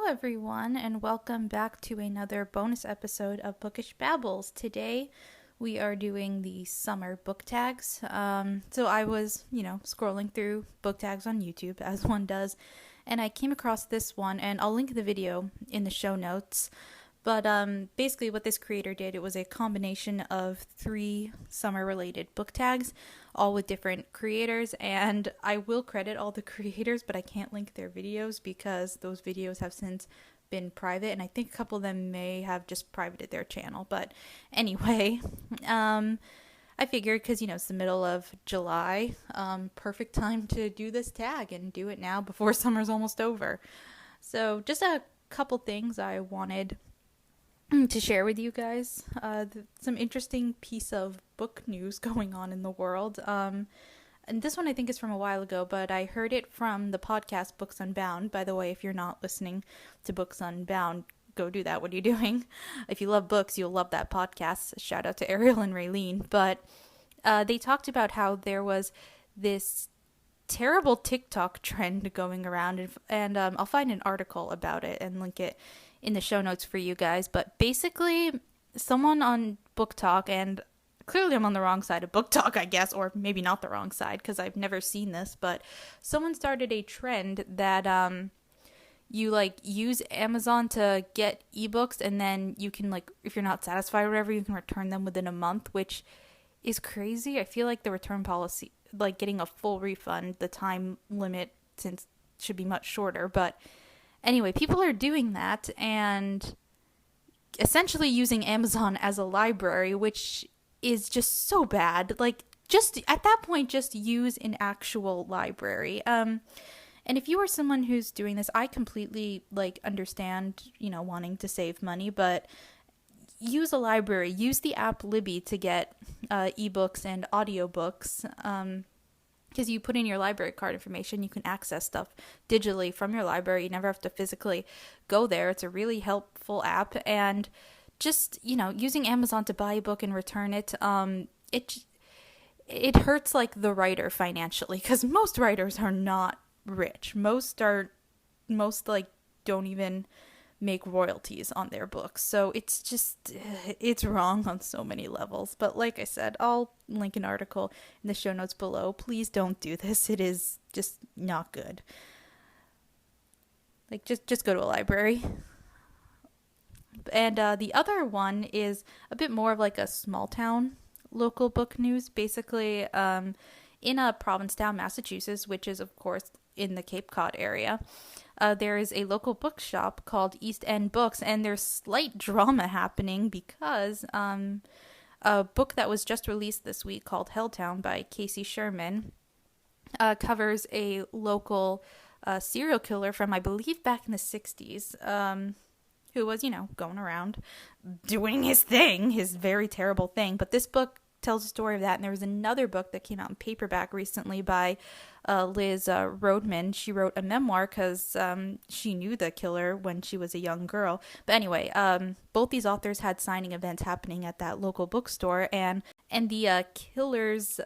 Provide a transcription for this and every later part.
everyone, and welcome back to another bonus episode of Bookish Babbles. Today, we are doing the summer book tags. So I was, scrolling through book tags on YouTube, as one does, and I came across this one, and I'll link the video in the show notes. But basically, what this creator did, it was a combination of 3 summer-related book tags, all with different creators. And I will credit all the creators, but I can't link their videos because those videos have since been private. And I think a couple of them may have just privated their channel. But anyway, I figured because, it's the middle of July, perfect time to do this tag and do it now before summer's almost over. So just a couple things I wanted to share with you guys. Some interesting piece of book news going on in the world. And this one I think is from a while ago, but I heard it from the podcast Books Unbound. By the way, if you're not listening to Books Unbound, go do that. What are you doing? If you love books, you'll love that podcast. Shout out to Ariel and Raylene. But they talked about how there was this terrible TikTok trend going around, and I'll find an article about it and link it in the show notes for you guys. But basically, someone on Book Talk, and clearly I'm on the wrong side of Book Talk, I guess, or maybe not the wrong side because I've never seen this, but someone started a trend that you use Amazon to get ebooks, and then you can, if you're not satisfied or whatever, you can return them within a month, which is crazy. I feel like the return policy, getting a full refund, the time limit since should be much shorter. But anyway, people are doing that and essentially using Amazon as a library, which is just so bad. Just at that point, just use an actual library. And if you are someone who's doing this, I completely understand, wanting to save money, but use a library. Use the app Libby to get ebooks and audiobooks. Because you put in your library card information, you can access stuff digitally from your library. You never have to physically go there. It's a really helpful app. And just, using Amazon to buy a book and return it, it hurts the writer financially, because most writers are not rich. Most don't even make royalties on their books. So it's wrong on so many levels. But like I said, I'll link an article in the show notes below. Please don't do this. It is just not good. Just go to a library. And the other one is a bit more of a small town local book news. Basically, in Provincetown, Massachusetts, which is of course in the Cape Cod area, there is a local bookshop called East End Books, and there's slight drama happening because a book that was just released this week called Helltown by Casey Sherman covers a local serial killer from, I believe, back in the 60s, who was, going around doing his thing, his very terrible thing. But this book tells the story of that. And there was another book that came out in paperback recently by Liz Rodman. She wrote a memoir because she knew the killer when she was a young girl. But anyway, both these authors had signing events happening at that local bookstore, and the killer's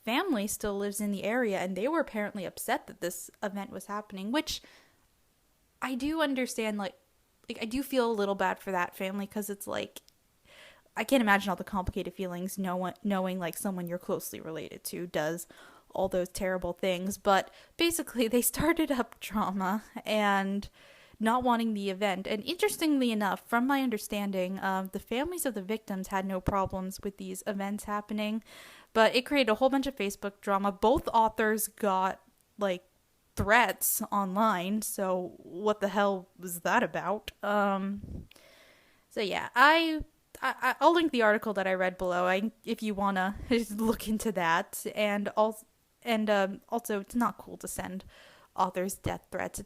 family still lives in the area, and they were apparently upset that this event was happening, which I do understand. I do feel a little bad for that family, because it's I can't imagine all the complicated feelings knowing someone you're closely related to does all those terrible things. But basically, they started up drama and not wanting the event. And interestingly enough, from my understanding, the families of the victims had no problems with these events happening, but it created a whole bunch of Facebook drama. Both authors got threats online, so what the hell was that about? So yeah, I'll link the article that I read below, if you want to look into that. And also, it's not cool to send authors death threats.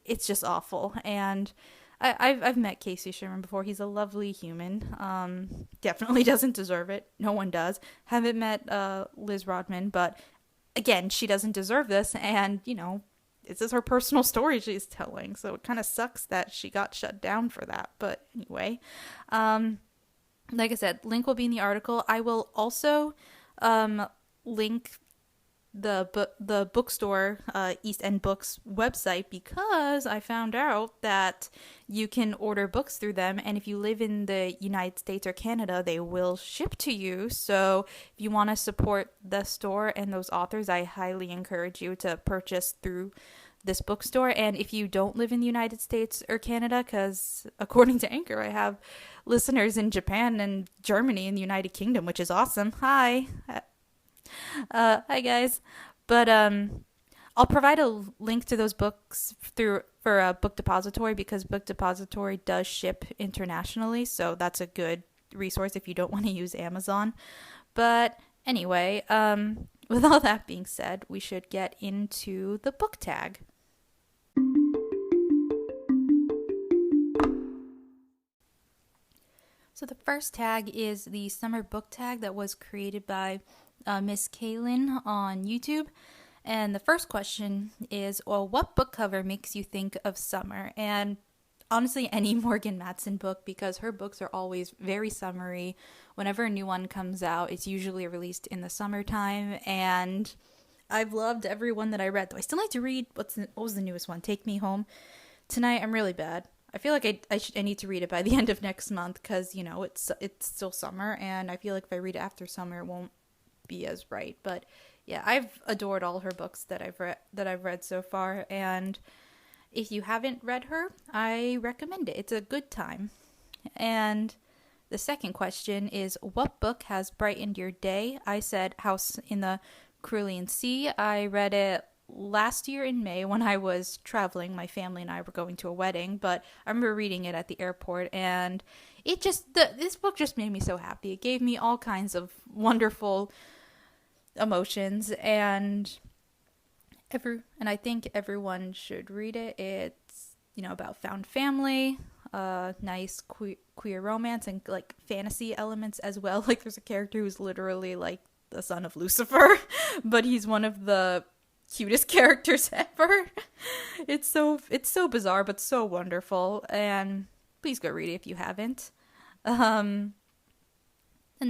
It's just awful. And I've met Casey Sherman before. He's a lovely human. Definitely doesn't deserve it. No one does. Haven't met Liz Rodman, but again, she doesn't deserve this. And, this is her personal story she's telling, so it kind of sucks that she got shut down for that. But anyway, like I said, link will be in the article. I will also link the bookstore, East End Books website, because I found out that you can order books through them, and if you live in the United States or Canada, they will ship to you. So if you want to support the store and those authors, I highly encourage you to purchase through this bookstore. And if you don't live in the United States or Canada, because according to Anchor, I have listeners in Japan and Germany and the United Kingdom, which is awesome. Hi. Hi guys. But I'll provide a link to those books for a Book Depository, because Book Depository does ship internationally, so that's a good resource if you don't want to use Amazon. But anyway, with all that being said, we should get into the book tag. So the first tag is the summer book tag that was created by Miss Kaylin on YouTube. And the first question is, well, what book cover makes you think of summer? And honestly, any Morgan Matson book, because her books are always very summery. Whenever a new one comes out, it's usually released in the summertime. And I've loved every one that I read. Though I still need to read, what was the newest one? Take Me Home. Tonight, I'm really bad. I feel like I need to read it by the end of next month, because, you know, it's still summer, and I feel like if I read it after summer, it won't be as right. But yeah, I've adored all her books that I've read so far, and if you haven't read her, I recommend it. It's a good time. And the second question is, what book has brightened your day? I said House in the Cerulean Sea. I read it last year in May when I was traveling. My family and I were going to a wedding, but I remember reading it at the airport, and this book just made me so happy. It gave me all kinds of wonderful emotions, and I think everyone should read it. It's, you know, about found family, nice queer romance, and like fantasy elements as well. Like there's a character who's literally like the son of Lucifer, but he's one of the cutest characters ever. It's so bizarre but so wonderful, and please go read it if you haven't. And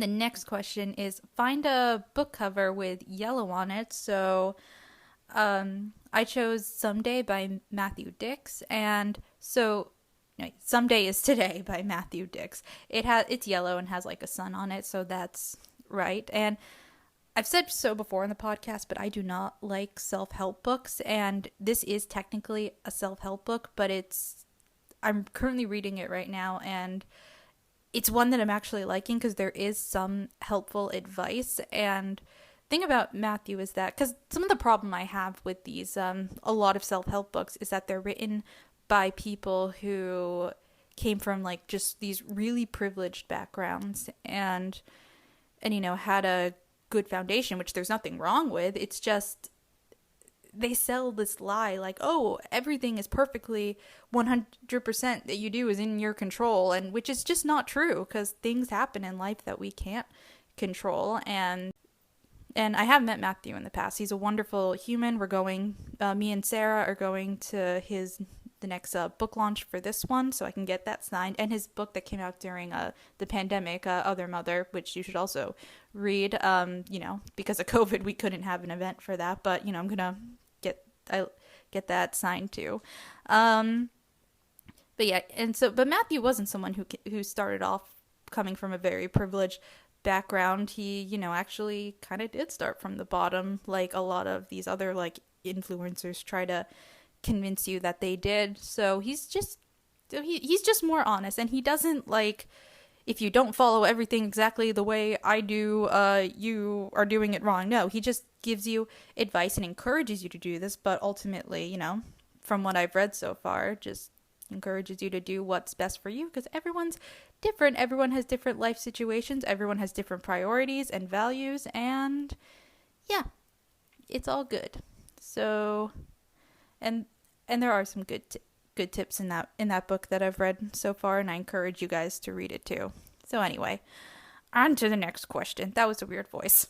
the next question is, find a book cover with yellow on it. So I chose Someday by Matthew Dix, and so Someday is Today by Matthew Dix. It's yellow and has like a sun on it, so that's right. And I've said so before in the podcast, but I do not like self-help books, and this is technically a self-help book, but I'm currently reading it right now, and it's one that I'm actually liking because there is some helpful advice. And the thing about Matthew is that, because some of the problem I have with these, a lot of self-help books, is that they're written by people who came from like just these really privileged backgrounds and you know, had a good foundation, which there's nothing wrong with. It's just they sell this lie like, oh, everything is perfectly 100% that you do is in your control, and which is just not true, because things happen in life that we can't control. And I have met Matthew in the past. He's a wonderful human. We're going, me and Sarah are going to the next book launch for this one, so I can get that signed. And his book that came out during the pandemic, Other Mother, which you should also read. You know, because of COVID, we couldn't have an event for that, but you know, I'm gonna get that signed too. But yeah, but Matthew wasn't someone who started off coming from a very privileged background. He, you know, actually kind of did start from the bottom, like a lot of these other like influencers try to convince you that they did. So he's just more honest, and he doesn't like, if you don't follow everything exactly the way I do, you are doing it wrong. No, he just gives you advice and encourages you to do this, but ultimately, you know, from what I've read so far, just encourages you to do what's best for you, because everyone's different. Everyone has different life situations. Everyone has different priorities and values, and yeah, it's all good. So, and there are some good tips in that book that I've read so far, and I encourage you guys to read it too. So anyway, on to the next question. That was a weird voice.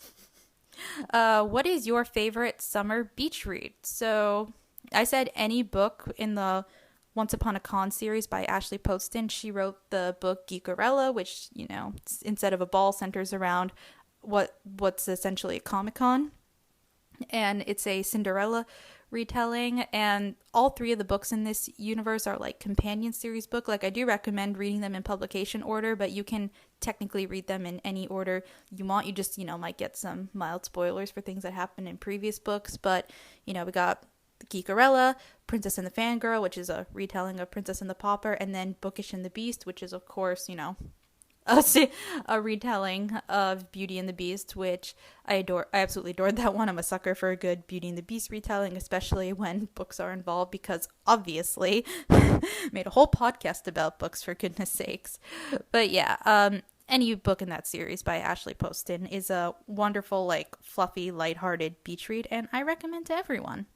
What is your favorite summer beach read? So I said any book in the Once Upon a Con series by Ashley Poston. She wrote the book Geekerella, which, you know, instead of a ball, centers around what's essentially a Comic-Con. and it's a Cinderella retelling, and all three of the books in this universe are like companion series book. Like, I do recommend reading them in publication order, but you can technically read them in any order you want. You just, might get some mild spoilers for things that happened in previous books. But we got Geekerella, Princess and the Fangirl, which is a retelling of Princess and the Pauper, and then Bookish and the Beast, which is, of course, a retelling of Beauty and the Beast, which I adore. I absolutely adored that one. I'm a sucker for a good Beauty and the Beast retelling, especially when books are involved, because obviously made a whole podcast about books, for goodness sakes. But yeah, any book in that series by Ashley Poston is a wonderful, like, fluffy, lighthearted beach read, and I recommend to everyone.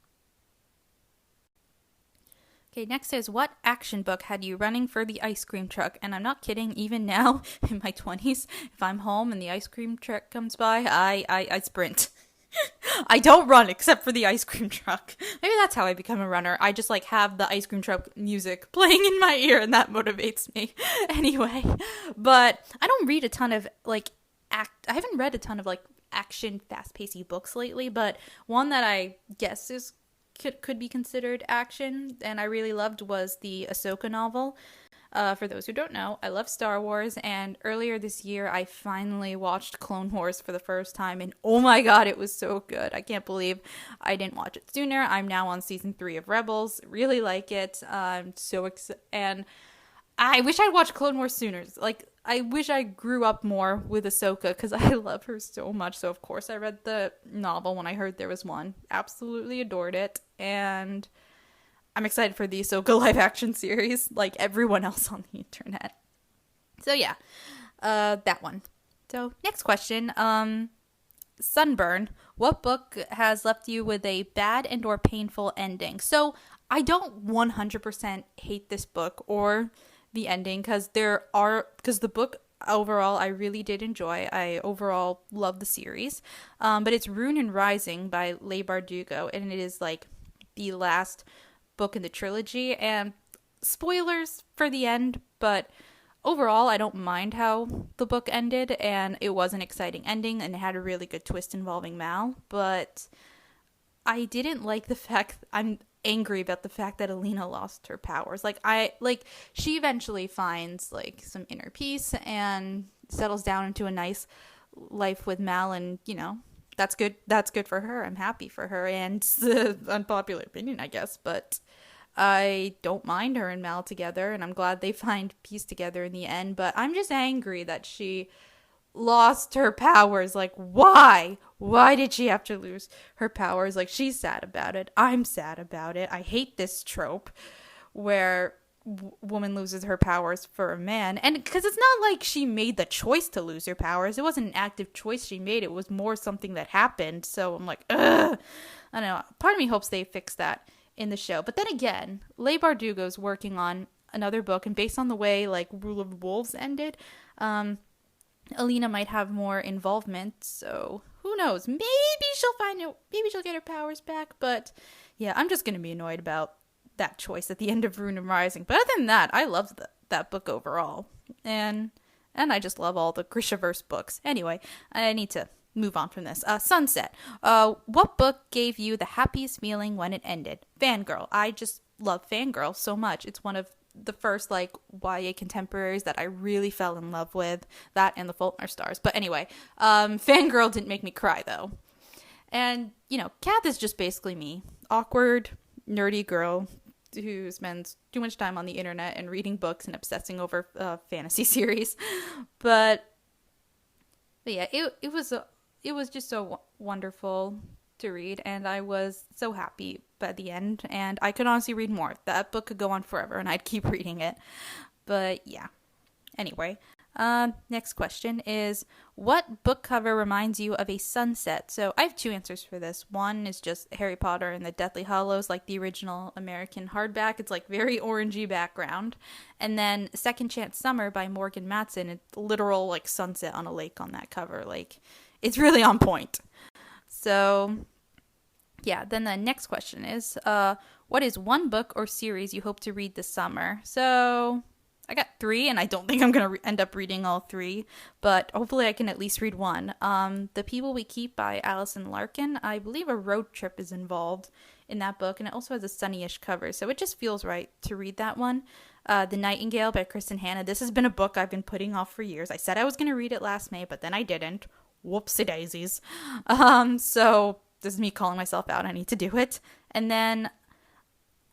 Okay, next is, what action book had you running for the ice cream truck? And I'm not kidding, even now in my 20s, if I'm home and the ice cream truck comes by, I sprint. I don't run except for the ice cream truck. Maybe that's how I become a runner. I just like have the ice cream truck music playing in my ear and that motivates me. Anyway, but I don't read a ton of I haven't read a ton of like action fast-paced books lately, but one that I guess is could be considered action and I really loved was the Ahsoka novel. For those who don't know, I love Star Wars, and earlier this year I finally watched Clone Wars for the first time, and oh my god, it was so good. I can't believe I didn't watch it sooner. I'm now on season 3 of Rebels. Really like it. I'm so excited, and I wish I'd watched Clone Wars sooner. Like, I wish I grew up more with Ahsoka because I love her so much. So, of course, I read the novel when I heard there was one. Absolutely adored it. And I'm excited for the Ahsoka live action series, like everyone else on the internet. So, yeah, that one. So, next question. Sunburn. What book has left you with a bad and or painful ending? So, I don't 100% hate this book or the ending because the book overall I really did enjoy. I overall love the series, but it's Rune and Rising by Leigh Bardugo, and it is like the last book in the trilogy, and spoilers for the end, but overall I don't mind how the book ended, and it was an exciting ending and it had a really good twist involving Mal, but I didn't like the fact I'm angry about the fact that Alina lost her powers. She eventually finds like some inner peace and settles down into a nice life with Mal, and that's good for her. I'm happy for her, and it's the unpopular opinion, I guess, but I don't mind her and Mal together, and I'm glad they find peace together in the end, but I'm just angry that she lost her powers. Like, why did she have to lose her powers? Like, she's sad about it, I'm sad about it. I hate this trope where woman loses her powers for a man, and because it's not like she made the choice to lose her powers. It wasn't an active choice she made, it was more something that happened. So I'm like, ugh, I don't know, part of me hopes they fix that in the show. But then again, Leigh Bardugo's working on another book, and based on the way like Rule of Wolves ended, Alina might have more involvement, so who knows? Maybe she'll get her powers back, but yeah, I'm just gonna be annoyed about that choice at the end of Rune and Rising. But other than that, I love that book overall, and I just love all the Grishaverse books. Anyway, I need to move on from this. Sunset. What book gave you the happiest feeling when it ended? Fangirl. I just love Fangirl so much. It's one of the first like YA contemporaries that I really fell in love with, that and the Faulkner Stars. But anyway, Fangirl didn't make me cry though. And Kath is just basically me, awkward, nerdy girl who spends too much time on the internet and reading books and obsessing over fantasy series. But yeah, it was just so wonderful to read, and I was so happy by the end, and I could honestly read more. That book could go on forever and I'd keep reading it. But yeah, anyway, next question is, what book cover reminds you of a sunset? So I have two answers for this. One is just Harry Potter and the Deathly Hallows, like the original American hardback. It's like very orangey background. And then Second Chance Summer by Morgan Matson. It's literal like sunset on a lake on that cover. Like, it's really on point. So yeah, then the next question is, what is one book or series you hope to read this summer? So I got 3, and I don't think I'm gonna end up reading all 3, but hopefully I can at least read one. The People We Keep by Alison Larkin. I believe a road trip is involved in that book, and it also has a sunnyish cover, so it just feels right to read that one. The Nightingale by Kristen Hanna. This has been a book I've been putting off for years. I said I was gonna read it last May, but then I didn't. Whoopsie daisies. So this is me calling myself out. I need to do it. And then,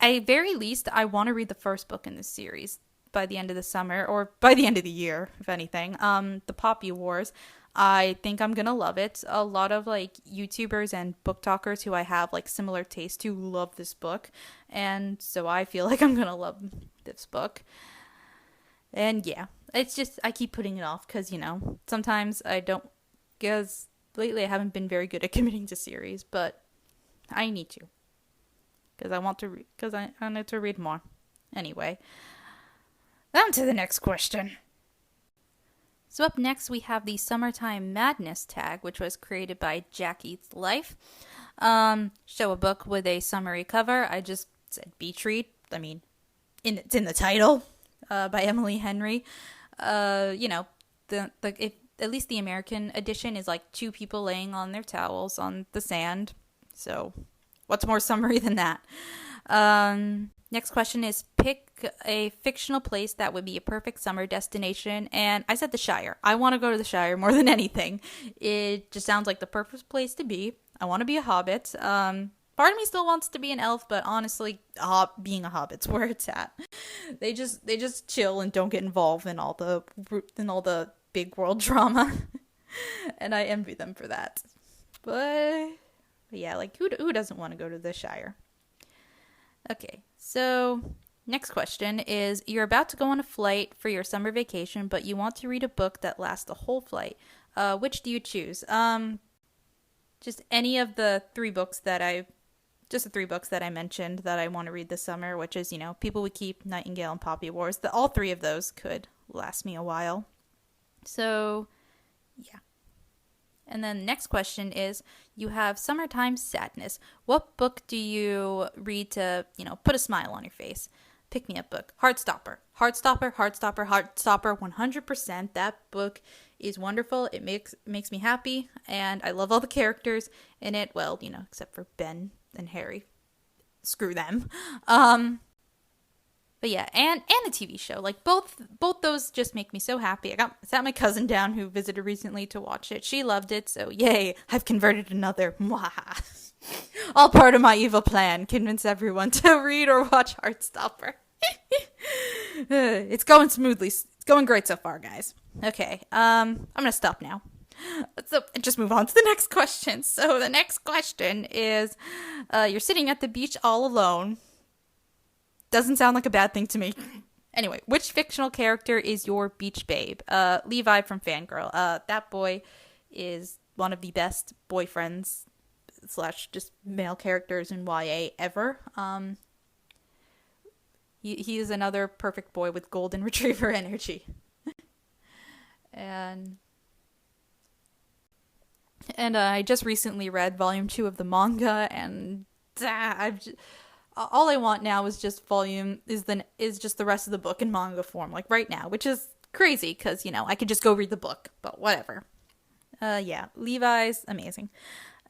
at very least, I want to read the first book in this series by the end of the summer, or by the end of the year, if anything. The Poppy Wars. I think I'm gonna love it. A lot of like YouTubers and book talkers who I have like similar taste to love this book, and so I feel like I'm gonna love this book. And yeah, it's just I keep putting it off because sometimes I don't, because lately I haven't been very good at committing to series, but I need to because I want to read, because I need to read more. Anyway, on to the next question. So up next we have the Summertime Madness tag, which was created by Jackie's Life. Show a book with a summary cover. I just said beach read. I mean, it's in the title. By Emily Henry. If at least the American edition is like 2 people laying on their towels on the sand. So, what's more summary than that? Next question is pick a fictional place that would be a perfect summer destination. And I said the Shire. I want to go to the Shire more than anything. It just sounds like the perfect place to be. I want to be a hobbit. Part of me still wants to be an elf, but honestly, being a hobbit's where it's at. They just chill and don't get involved in all the big world drama, and I envy them for that. But yeah, like who doesn't want to go to the Shire? Okay, so next question is: you're about to go on a flight for your summer vacation, but you want to read a book that lasts the whole flight. Which do you choose? Just any of the 3 books that I mentioned that I want to read this summer, which is, People We Keep, Nightingale, and Poppy Wars. All 3 of those could last me a while. So, yeah. And then the next question is, you have Summertime Sadness. What book do you read to, put a smile on your face? Pick me up book. Heartstopper. Heartstopper, 100%. That book is wonderful. It makes me happy, and I love all the characters in it. Well, except for Ben and Harry. Screw them. But yeah, and the TV show. Like both those just make me so happy. Sat my cousin down who visited recently to watch it. She loved it, so yay, I've converted another. All part of my evil plan. Convince everyone to read or watch Heartstopper. It's going smoothly. It's going great so far, guys. Okay, I'm gonna stop now. So just move on to the next question. So the next question is, you're sitting at the beach all alone. Doesn't sound like a bad thing to me. Anyway, which fictional character is your beach babe? Levi from Fangirl. That boy is one of the best boyfriends / just male characters in YA ever. He is another perfect boy with golden retriever energy. And I just recently read volume 2 of the manga, and all I want now is just just the rest of the book in manga form, like right now, which is crazy because I could just go read the book, but whatever. Yeah, Levi's amazing.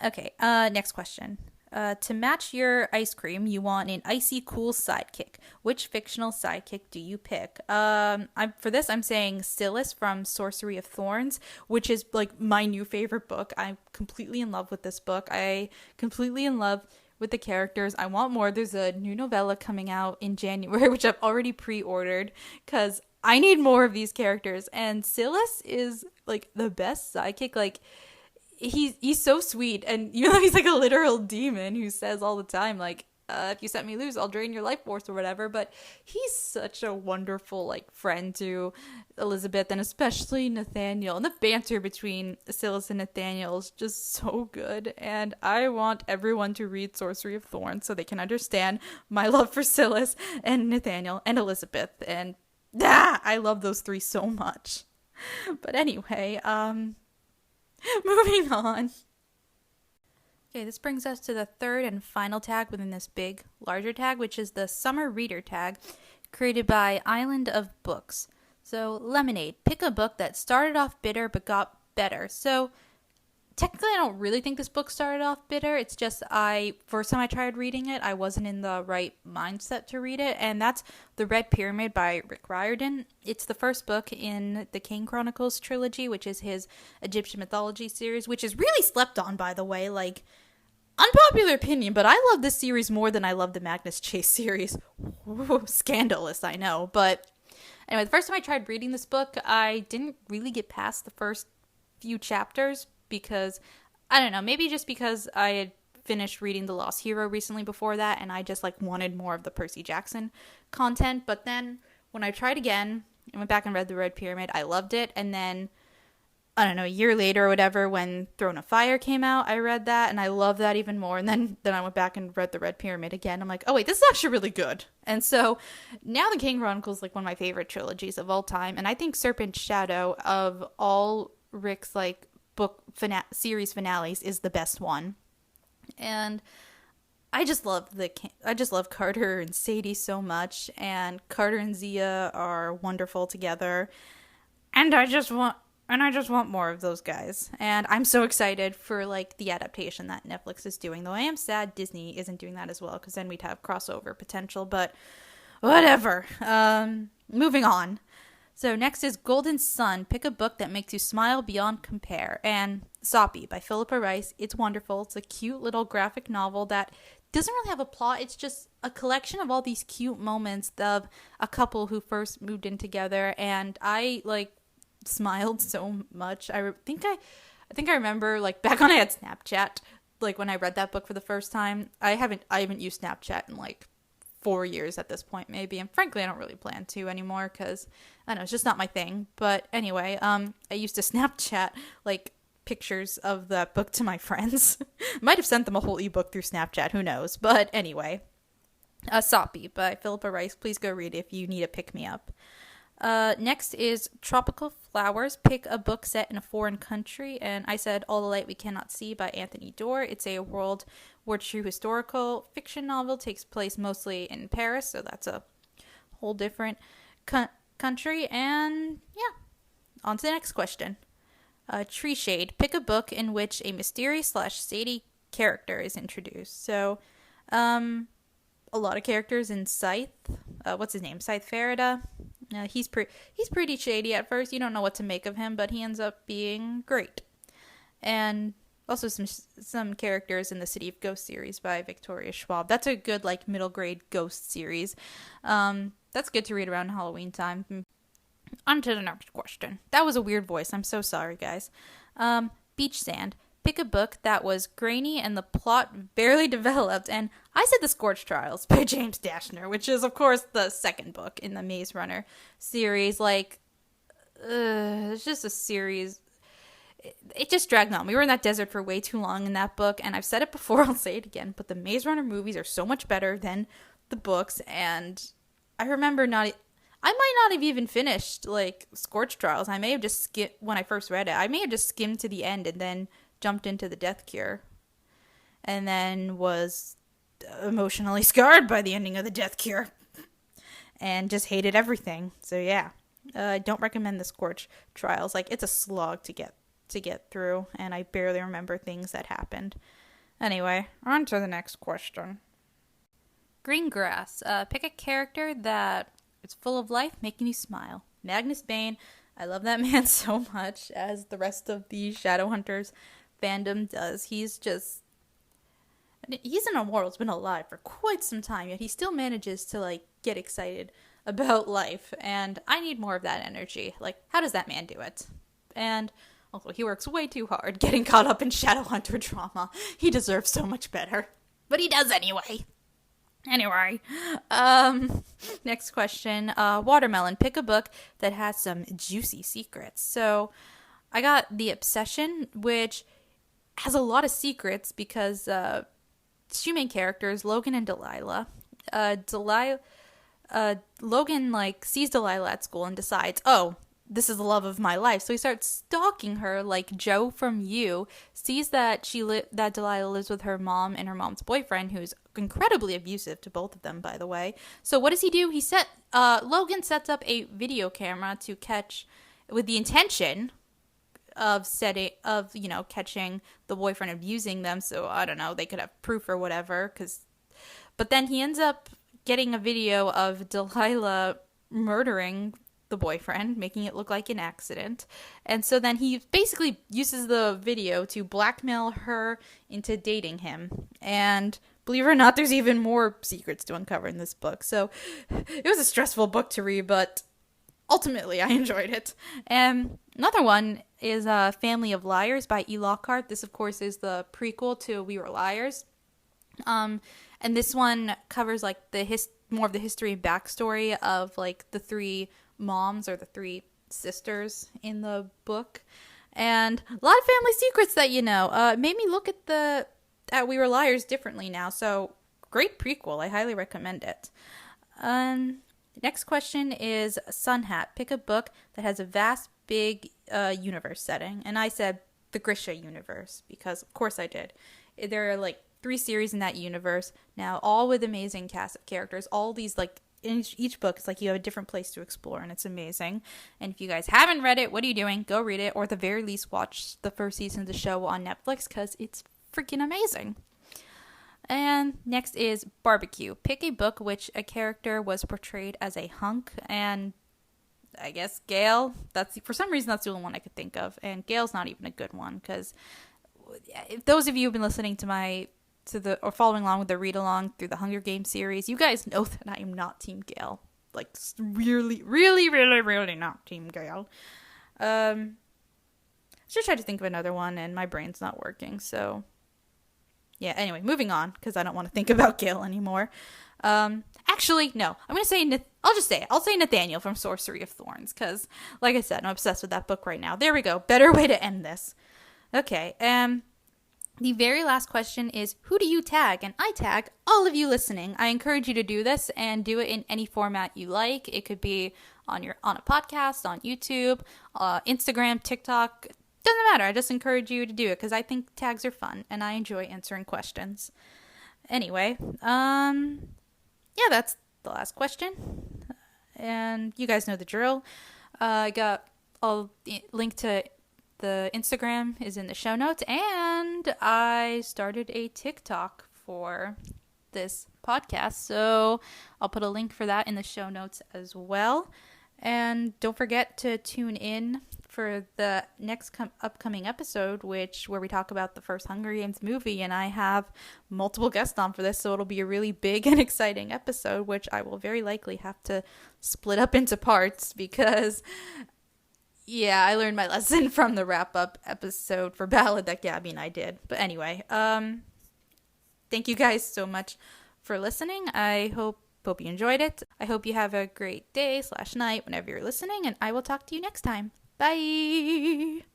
Okay, next question. To match your ice cream, you want an icy cool sidekick. Which fictional sidekick do you pick? For this, I'm saying Silas from Sorcery of Thorns, which is like my new favorite book. I'm completely in love with this book. I completely in love with the characters. I want more. There's a new novella coming out in January, which I've already pre-ordered because I need more of these characters. And Silas is like the best sidekick. Like, he's so sweet, and even though he's like a literal demon who says all the time like, if you set me loose, I'll drain your life force or whatever, but he's such a wonderful like friend to Elizabeth, and especially Nathaniel, and the banter between Silas and Nathaniel is just so good. And I want everyone to read Sorcery of Thorns so they can understand my love for Silas and Nathaniel and Elizabeth, and I love those 3 so much. But anyway, moving on. Okay, this brings us to the third and final tag within this big, larger tag, which is the Summer Reader tag, created by Island of Books. So, Lemonade. Pick a book that started off bitter but got better. So, technically, I don't really think this book started off bitter. It's just first time I tried reading it, I wasn't in the right mindset to read it. And that's The Red Pyramid by Rick Riordan. It's the first book in the Kane Chronicles trilogy, which is his Egyptian mythology series, which is really slept on, by the way. Like, unpopular opinion, but I love this series more than I love the Magnus Chase series. Ooh, scandalous, I know. But anyway, the first time I tried reading this book, I didn't really get past the first few chapters because, I don't know, maybe just because I had finished reading The Lost Hero recently before that, and I just, like, wanted more of the Percy Jackson content. But then, when I tried again, and went back and read The Red Pyramid, I loved it, and then, I don't know, a year later or whatever, when Throne of Fire came out, I read that, and I loved that even more, and then I went back and read The Red Pyramid again. I'm like, oh wait, this is actually really good. And so, now The Kane Chronicles is, like, one of my favorite trilogies of all time, and I think Serpent Shadow, of all Rick's, like, series finales, is the best one. And I just love Carter and Sadie so much, and Carter and Zia are wonderful together, and I just want more of those guys. And I'm so excited for, like, the adaptation that Netflix is doing, though I am sad Disney isn't doing that as well, because then we'd have crossover potential, but whatever. Moving on. So next is Golden Sun. Pick a book that makes you smile beyond compare. And Soppy by Philippa Rice. It's wonderful. It's a cute little graphic novel that doesn't really have a plot. It's just a collection of all these cute moments of a couple who first moved in together. And I, like, smiled so much. I think I remember, like, back when I had Snapchat, like, when I read that book for the first time. I haven't used Snapchat in, like, 4 years at this point, maybe, and frankly I don't really plan to anymore because I don't know, it's just not my thing. But anyway, I used to Snapchat, like, pictures of that book to my friends. Might have sent them a whole ebook through Snapchat, who knows. But anyway, Soppy by Philippa Rice. Please go read it if you need a pick-me-up. Next is Tropical Flowers. Pick a book set in a foreign country, and I said All the Light We Cannot See by Anthony Doerr. It's a World War II historical fiction novel. Takes place mostly in Paris, so that's a whole different country. And yeah, on to the next question. Tree Shade. Pick a book in which a mysterious/shady character is introduced. So, a lot of characters in Scythe. What's his name? Scythe Farida. He's pretty shady at first. You don't know what to make of him, but he ends up being great. And also some characters in the City of Ghosts series by Victoria Schwab. That's a good, like, middle grade ghost series. That's good to read around Halloween time. On to the next question. That was a weird voice. I'm so sorry, guys. Beach Sand. Pick a book that was grainy and the plot barely developed. And I said The Scorch Trials by James Dashner, which is, of course, the second book in the Maze Runner series. Like, it's just a series. It just dragged on. We were in that desert for way too long in that book. And I've said it before, I'll say it again. But the Maze Runner movies are so much better than the books. And I remember I might not have even finished, like, Scorch Trials. I may have just skimmed, when I first read it, I may have just skimmed to the end and then jumped into the Death Cure. And then was emotionally scarred by the ending of the Death Cure. And just hated everything. So yeah. I don't recommend the Scorch Trials. Like, it's a slog to get through. And I barely remember things that happened. Anyway, on to the next question. Greengrass. Pick a character that is full of life, making you smile. Magnus Bane. I love that man so much, as the rest of the Shadowhunters fandom does. He's an immortal. He's been alive for quite some time, yet he still manages to, like, get excited about life. And I need more of that energy. Like, how does that man do it? And also, he works way too hard getting caught up in Shadowhunter drama. He deserves so much better. But he does anyway. Next question. Watermelon. Pick a book that has some juicy secrets. So, I got The Obsession, which has a lot of secrets because two main characters, Logan and Delilah. Logan, like, sees Delilah at school and decides, oh, this is the love of my life. So he starts stalking her, like Joe from You. Sees that that Delilah lives with her mom and her mom's boyfriend, who's incredibly abusive to both of them, by the way. So what does he do? Logan sets up a video camera to catch, with the intention of catching the boyfriend abusing them. So I don't know, they could have proof or whatever. But then he ends up getting a video of Delilah murdering the boyfriend, making it look like an accident. And so then he basically uses the video to blackmail her into dating him. And believe it or not, there's even more secrets to uncover in this book. So it was a stressful book to read, but ultimately I enjoyed it. And another one is Family of Liars by E. Lockhart. This, of course, is the prequel to We Were Liars. And this one covers like more of the history and backstory of like the three moms or the three sisters in the book, and a lot of family secrets that it made me look at We Were Liars differently now. So great prequel, I highly recommend it. Next question is Sun Hat. Pick a book that has a vast big universe setting, and I said the Grisha universe because of course I did. There are like 3 series in that universe now, all with amazing cast of characters. All these like in each book, it's like you have a different place to explore, and it's amazing. And if you guys haven't read it, what are you doing? Go read it, or at the very least watch the first season of the show on Netflix because it's freaking amazing. And next is Barbecue. Pick a book which a character was portrayed as a hunk, and I guess Gale. For some reason that's the only one I could think of, and Gale's not even a good one because if those of you who've been listening or following along with the read along through the Hunger Games series, you guys know that I am not Team Gale. Like really, really, really, really not Team Gale. I just tried to think of another one and my brain's not working. So yeah. Anyway, moving on because I don't want to think about Gale anymore. Actually, no. I'm gonna say I'll say Nathaniel from Sorcery of Thorns because, like I said, I'm obsessed with that book right now. There we go. Better way to end this. Okay. The very last question is, who do you tag? And I tag all of you listening. I encourage you to do this and do it in any format you like. It could be on a podcast, on YouTube, Instagram, TikTok. Doesn't matter. I just encourage you to do it because I think tags are fun and I enjoy answering questions. Anyway, yeah, that's the last question. And you guys know the drill. I got a link to the Instagram is in the show notes, and I started a TikTok for this podcast, so I'll put a link for that in the show notes as well. And don't forget to tune in for the next upcoming episode, where we talk about the first Hunger Games movie, and I have multiple guests on for this, so it'll be a really big and exciting episode, which I will very likely have to split up into parts because yeah, I learned my lesson from the wrap-up episode for Ballad that Gabby and I did. But anyway, thank you guys so much for listening. I hope you enjoyed it. I hope you have a great day / night whenever you're listening, and I will talk to you next time. Bye!